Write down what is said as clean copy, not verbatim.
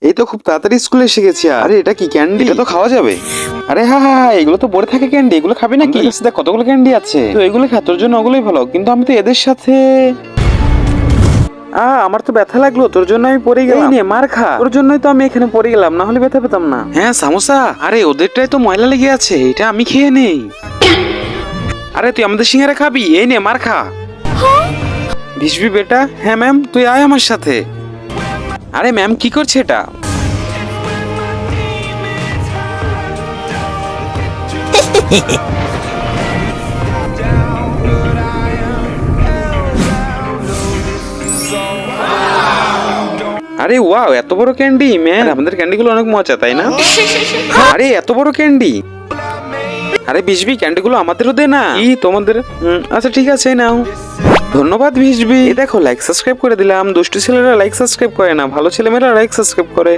এই তো খুব তাড়াতাড়ি স্কুলে এসে গেছি। আরে এটা কি ক্যান্ডি? এটা তো খাওয়া যাবে। আরে হ্যাঁ হ্যাঁ হ্যাঁ, এগুলো তো পড়ে থাকে ক্যান্ডি। এগুলো খাবি নাকি? দেখ কতগুলো ক্যান্ডি আছে। তো এগুলো খা, তোর জন্য ওগুলোই ভালো। কিন্তু আমি তো এদের সাথে আমার তো ব্যথা লাগলো, তোর জন্য আমি পড়ে গেলাম। নে মার খা, তোর জন্যই তো আমি এখানে পড়ে গেলাম, না হলে ব্যথা পেতাম না। হ্যাঁ সামোসা, আরে ওদেরটাই তো ময়লা লেগে আছে, এটা আমি খেয়ে নেই। আরে তুই আমাদের সিঙ্গারা খাবি? এই নে মার খা। ভিসবি বেটা। হ্যাঁ ম্যাম, তুই আয় আমার সাথে। আরে ম্যাম কি করছে এটা? আরে ওয়াও, এত বড় ক্যান্ডি ম্যান। আমাদের ক্যান্ডিগুলো অনেক মজা, তাই না? আরে এত বড় ক্যান্ডি। আরে ভিসবি, ক্যান্ডিগুলো আমাদেরও দে না। কি তোমাদের? আচ্ছা ঠিক আছে, নাও। ধন্যবাদ ভিসবি। এই দেখো লাইক সাবস্ক্রাইব করে দিলাম। দুষ্টু ছেলেরা লাইক সাবস্ক্রাইব করে না, ভালো ছেলেমেয়েরা লাইক সাবস্ক্রাইব করে।